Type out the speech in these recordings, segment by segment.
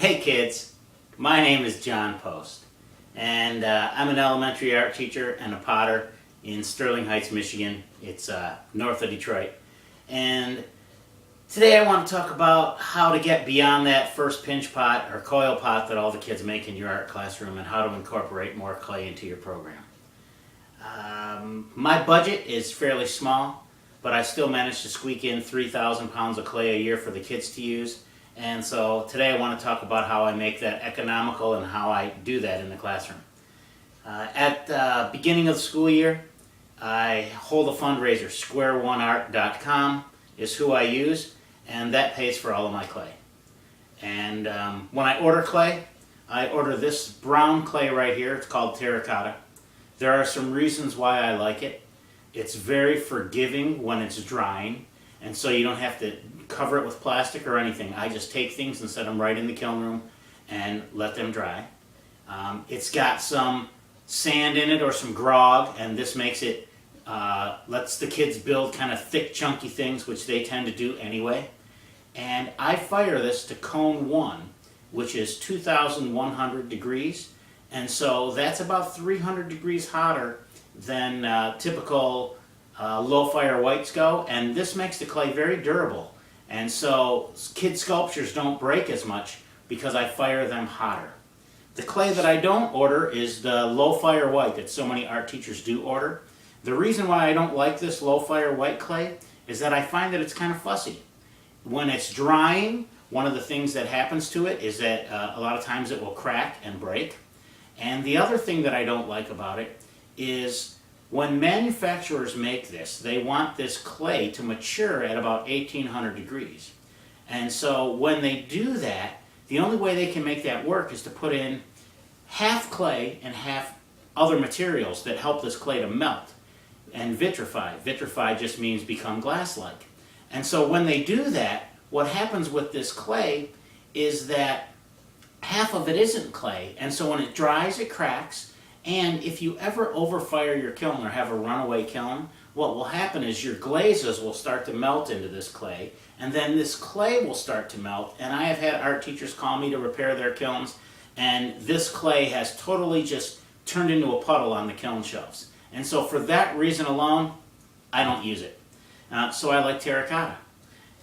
Hey kids, my name is John Post, and I'm an elementary art teacher and a potter in Sterling Heights, Michigan. It's north of Detroit. And today I want to talk about how to get beyond that first pinch pot or coil pot that all the kids make in your art classroom and how to incorporate more clay into your program. My budget is fairly small, but I still manage to squeak in 3,000 pounds of clay a year for the kids to use. And so today I want to talk about how I make that economical and how I do that in the classroom. At the beginning of the school year, I hold a fundraiser. SquareOneArt.com is who I use, and that pays for all of my clay. And when I order clay, I order this brown clay right here. It's called terracotta. There are some reasons why I like it. It's very forgiving when it's drying, and so you don't have to cover it with plastic or anything. I just take things and set them right in the kiln room and let them dry. It's got some sand in it or some grog, and this makes it, lets the kids build kind of thick, chunky things, which they tend to do anyway. And I fire this to cone 1, which is 2,100 degrees. And so that's about 300 degrees hotter than typical low fire whites go. And this makes the clay very durable. And so kid sculptures don't break as much because I fire them hotter. The clay that I don't order is the low fire white that so many art teachers do order. The reason why I don't like this low fire white clay is that I find that it's kind of fussy. When it's drying, one of the things that happens to it is that a lot of times it will crack and break. And the other thing that I don't like about it is when manufacturers make this, they want this clay to mature at about 1,800 degrees. And so when they do that, the only way they can make that work is to put in half clay and half other materials that help this clay to melt and vitrify. Vitrify just means become glass-like. And so when they do that, what happens with this clay is that half of it isn't clay, and so when it dries, it cracks. And if you ever overfire your kiln or have a runaway kiln, what will happen is your glazes will start to melt into this clay, and then this clay will start to melt. And I have had art teachers call me to repair their kilns, and this clay has totally just turned into a puddle on the kiln shelves. And so for that reason alone, I don't use it. So I like terracotta.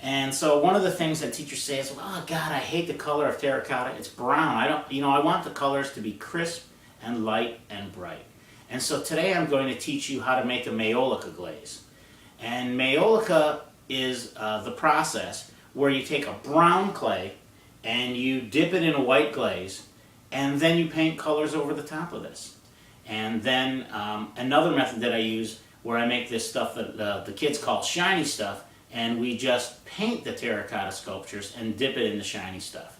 And so one of the things that teachers say is, well, oh God, I hate the color of terracotta. It's brown. I want the colors to be crisp and light and bright. And so today I'm going to teach you how to make a maiolica glaze. And maiolica is the process where you take a brown clay and you dip it in a white glaze, and then you paint colors over the top of this. And then another method that I use where I make this stuff that the kids call shiny stuff, and we just paint the terracotta sculptures and dip it in the shiny stuff.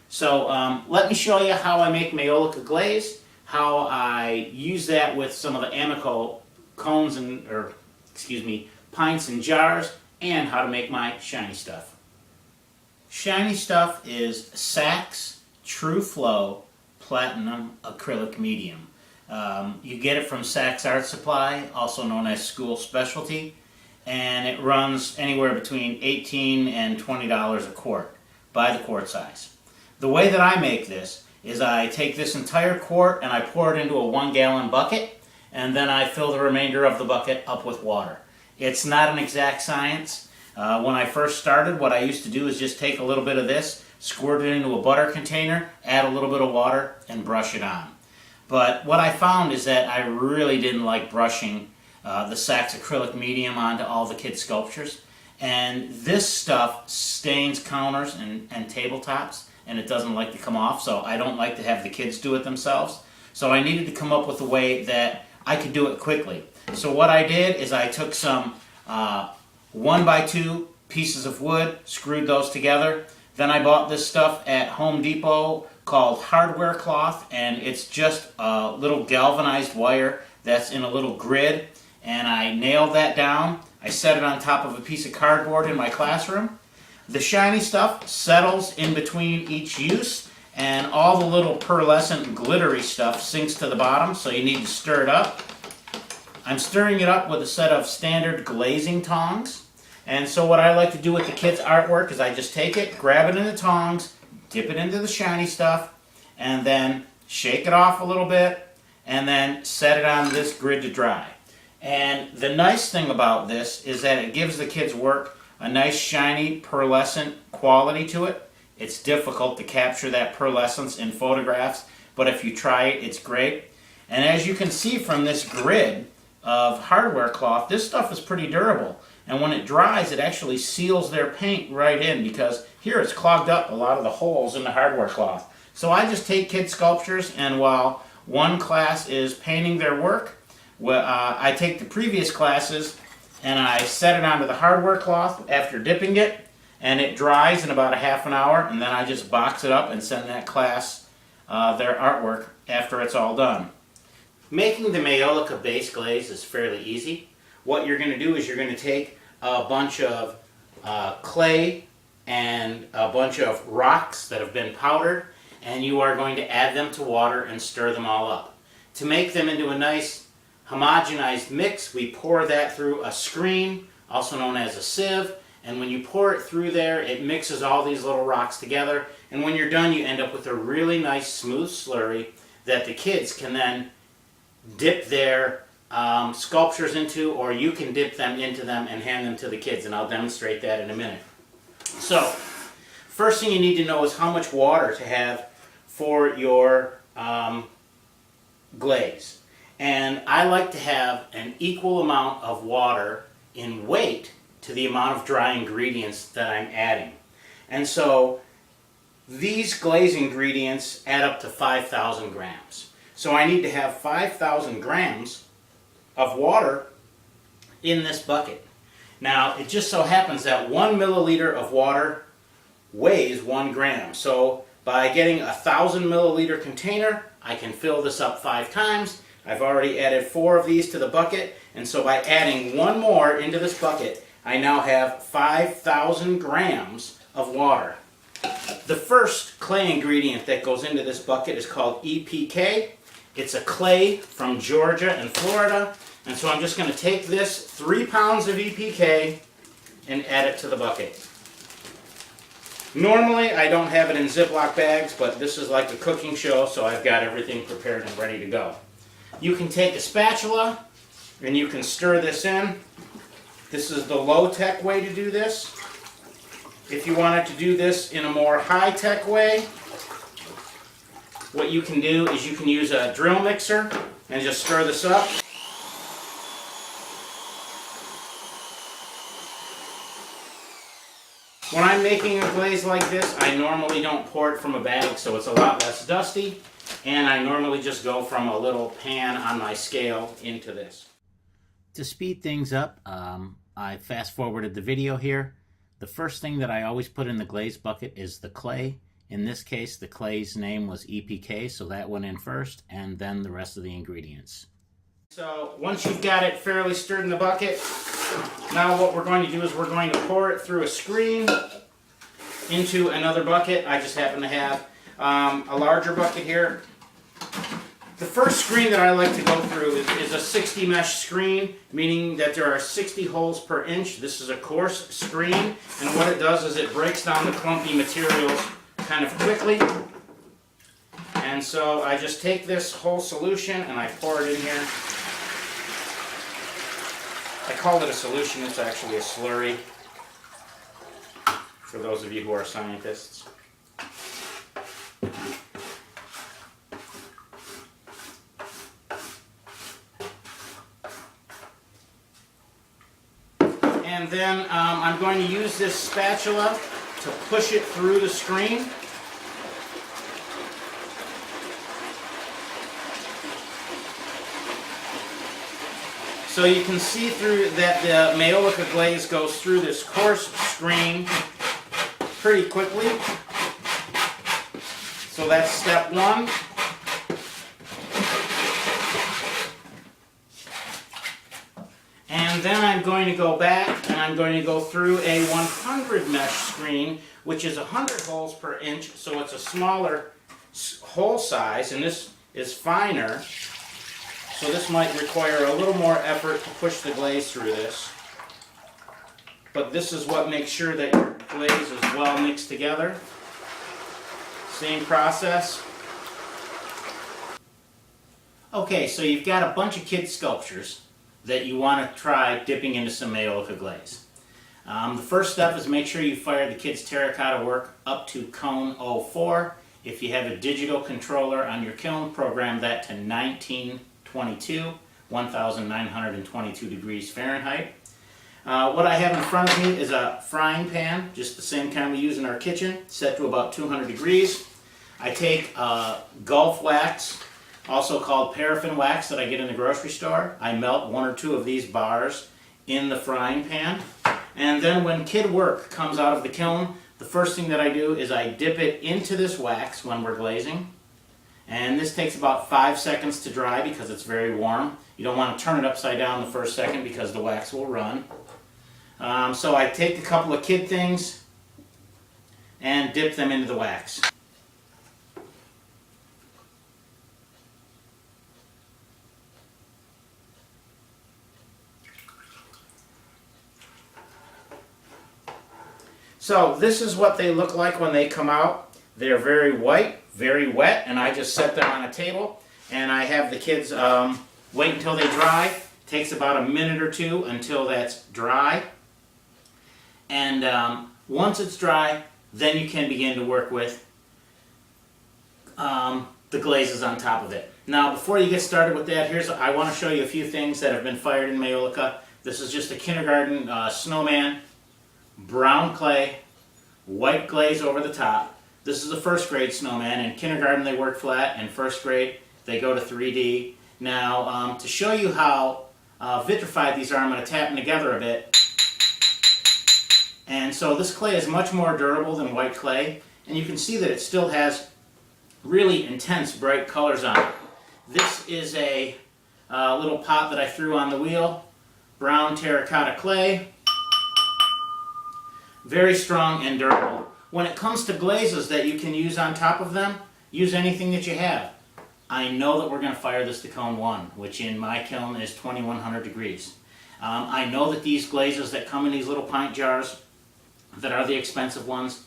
So let me show you how I make maiolica glaze, how I use that with some of the Amico cones pints and jars, and how to make my shiny stuff. Shiny stuff is Saks True Flow Platinum Acrylic Medium. You get it from Saks Art Supply, also known as School Specialty, and it runs anywhere between $18 and $20 a quart by the quart size. The way that I make this is I take this entire quart and I pour it into a 1-gallon bucket, and then I fill the remainder of the bucket up with water. It's not an exact science. When I first started, what I used to do is just take a little bit of this, squirt it into a butter container, add a little bit of water, and brush it on. But what I found is that I really didn't like brushing the Saks acrylic medium onto all the kids' sculptures. And this stuff stains counters and tabletops, and it doesn't like to come off, so I don't like to have the kids do it themselves. So I needed to come up with a way that I could do it quickly. So what I did is I took some 1x2 pieces of wood, screwed those together. Then I bought this stuff at Home Depot called hardware cloth, and it's just a little galvanized wire that's in a little grid, and I nailed that down. I set it on top of a piece of cardboard in my classroom. The shiny stuff settles in between each use, and all the little pearlescent glittery stuff sinks to the bottom, so you need to stir it up. I'm stirring it up with a set of standard glazing tongs. And so what I like to do with the kids' artwork is I just take it, grab it in the tongs, dip it into the shiny stuff, and then shake it off a little bit, and then set it on this grid to dry. And the nice thing about this is that it gives the kids' work a nice shiny pearlescent quality to it. It's difficult to capture that pearlescence in photographs, but if you try it, it's great. And as you can see from this grid of hardware cloth, this stuff is pretty durable. And when it dries, it actually seals their paint right in, because here it's clogged up a lot of the holes in the hardware cloth. So I just take kids' sculptures, and while one class is painting their work, I take the previous classes and I set it onto the hardware cloth after dipping it, and it dries in about a half an hour, and then I just box it up and send that class their artwork after it's all done. Making the Maiolica base glaze is fairly easy. What you're going to do is you're going to take a bunch of clay and a bunch of rocks that have been powdered, and you are going to add them to water and stir them all up. To make them into a nice homogenized mix, we pour that through a screen, also known as a sieve, and when you pour it through there, it mixes all these little rocks together, and when you're done, you end up with a really nice smooth slurry that the kids can then dip their sculptures into, or you can dip them into them and hand them to the kids, and I'll demonstrate that in a minute. So, first thing you need to know is how much water to have for your glaze. And I like to have an equal amount of water in weight to the amount of dry ingredients that I'm adding. And so these glaze ingredients add up to 5,000 grams. So I need to have 5,000 grams of water in this bucket. Now, it just so happens that 1 milliliter of water weighs 1 gram. So by getting a 1,000 milliliter container, I can fill this up 5 times. I've already added 4 of these to the bucket, and so by adding 1 more into this bucket, I now have 5,000 grams of water. The first clay ingredient that goes into this bucket is called EPK. It's a clay from Georgia and Florida, and so I'm just going to take this 3 pounds of EPK and add it to the bucket. Normally I don't have it in Ziploc bags, but this is like a cooking show, so I've got everything prepared and ready to go. You can take a spatula and you can stir this in. This is the low-tech way to do this. If you wanted to do this in a more high-tech way, what you can do is you can use a drill mixer and just stir this up. When I'm making a glaze like this, I normally don't pour it from a bag, so it's a lot less dusty, and I normally just go from a little pan on my scale into this. To speed things up, I fast-forwarded the video here. The first thing that I always put in the glaze bucket is the clay. In this case, the clay's name was EPK, so that went in first, and then the rest of the ingredients. So once you've got it fairly stirred in the bucket, now what we're going to do is we're going to pour it through a screen into another bucket. I just happen to have a larger bucket here. The first screen that I like to go through is a 60 mesh screen, meaning that there are 60 holes per inch. This is a coarse screen, and what it does is it breaks down the clumpy materials kind of quickly. And so I just take this whole solution and I pour it in here. I call it a solution, it's actually a slurry, for those of you who are scientists. And then I'm going to use this spatula to push it through the screen. So you can see through that the Maiolica glaze goes through this coarse screen pretty quickly. So that's step 1. And then I'm going to go back and I'm going to go through a 100 mesh screen, which is 100 holes per inch, so it's a smaller hole size, and this is finer. So this might require a little more effort to push the glaze through this. But this is what makes sure that your glaze is well mixed together. Same process. Okay, so you've got a bunch of kid sculptures that you want to try dipping into some Maiolica glaze. The first step is make sure you fire the kids' terracotta work up to cone 04. If you have a digital controller on your kiln, program that to 1922, 1922 degrees Fahrenheit. What I have in front of me is a frying pan, just the same kind we use in our kitchen, set to about 200 degrees. I take Gulf wax, also called paraffin wax that I get in the grocery store. I melt 1 or 2 of these bars in the frying pan. And then when kid work comes out of the kiln, the first thing that I do is I dip it into this wax when we're glazing. And this takes about 5 seconds to dry because it's very warm. You don't want to turn it upside down the first second because the wax will run. So I take a couple of kid things and dip them into the wax. So this is what they look like when they come out. They're very white, very wet, and I just set them on a table and I have the kids wait until they dry. It takes about a minute or 2 until that's dry. And once it's dry, then you can begin to work with the glazes on top of it. Now before you get started with that, I want to show you a few things that have been fired in Maiolica. This is just a kindergarten snowman. Brown clay, white glaze over the top. This is a first grade snowman. In kindergarten they work flat, in first grade they go to 3D. Now to show you how vitrified these are, I'm going to tap them together a bit. And so this clay is much more durable than white clay, and you can see that it still has really intense bright colors on it. This is a little pot that I threw on the wheel, brown terracotta clay. Very strong and durable. When it comes to glazes that you can use on top of them, use anything that you have. I know that we're going to fire this to cone 1, which in my kiln is 2100 degrees. I know that these glazes that come in these little pint jars, that are the expensive ones,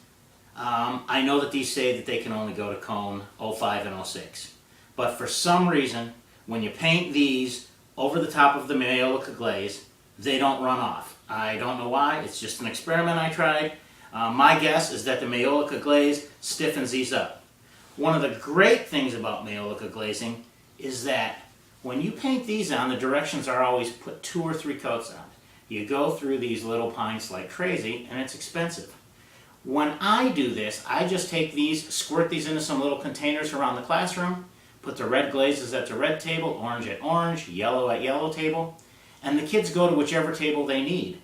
I know that these say that they can only go to cone 05 and 06. But for some reason, when you paint these over the top of the Maiolica glaze, they don't run off. I don't know why. It's just an experiment I tried. My guess is that the Maiolica glaze stiffens these up. One of the great things about Maiolica glazing is that when you paint these on, the directions are always put 2 or 3 coats on. You go through these little pints like crazy, and it's expensive. When I do this, I just take these, squirt these into some little containers around the classroom, put the red glazes at the red table, orange at orange, yellow at yellow table, and the kids go to whichever table they need.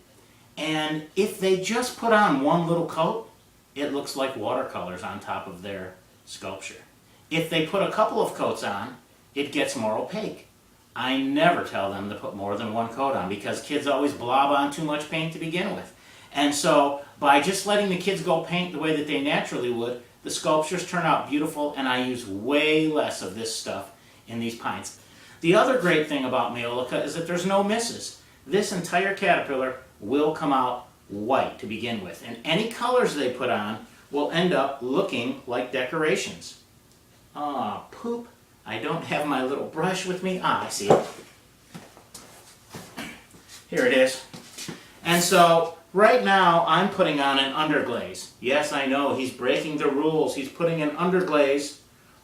And if they just put on 1 little coat, it looks like watercolors on top of their sculpture. If they put a couple of coats on, it gets more opaque. I never tell them to put more than 1 coat on because kids always blob on too much paint to begin with. And so by just letting the kids go paint the way that they naturally would, the sculptures turn out beautiful, and I use way less of this stuff in these pints. The other great thing about Maiolica is that there's no misses. This entire caterpillar will come out white to begin with, and any colors they put on will end up looking like decorations. Ah, poop. I don't have my little brush with me. Ah, I see it. Here it is. And so right now I'm putting on an underglaze. Yes, I know, he's breaking the rules. He's putting an underglaze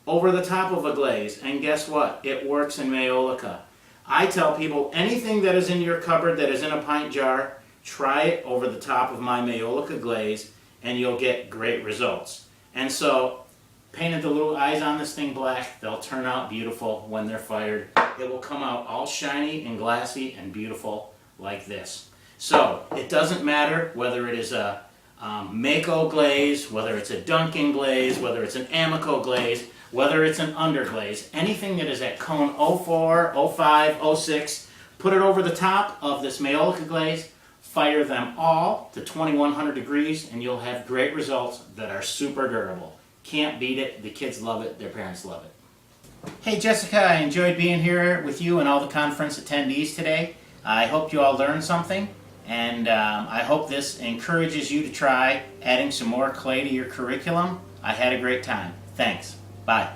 over the top of a glaze, and guess what? It works in Maiolica. I tell people anything that is in your cupboard that is in a pint jar, try it over the top of my Maiolica glaze and you'll get great results. And so painted the little eyes on this thing black, they'll turn out beautiful when they're fired. It will come out all shiny and glassy and beautiful like this. So it doesn't matter whether it is a Mako glaze, whether it's a Dunkin glaze, whether it's an Amico glaze, whether it's an underglaze, anything that is at cone 04, 05, 06, put it over the top of this Maiolica glaze, fire them all to 2100 degrees, and you'll have great results that are super durable. Can't beat it. The kids love it. Their parents love it. Hey Jessica, I enjoyed being here with you and all the conference attendees today. I hope you all learned something, and I hope this encourages you to try adding some more clay to your curriculum. I had a great time. Thanks. Bye.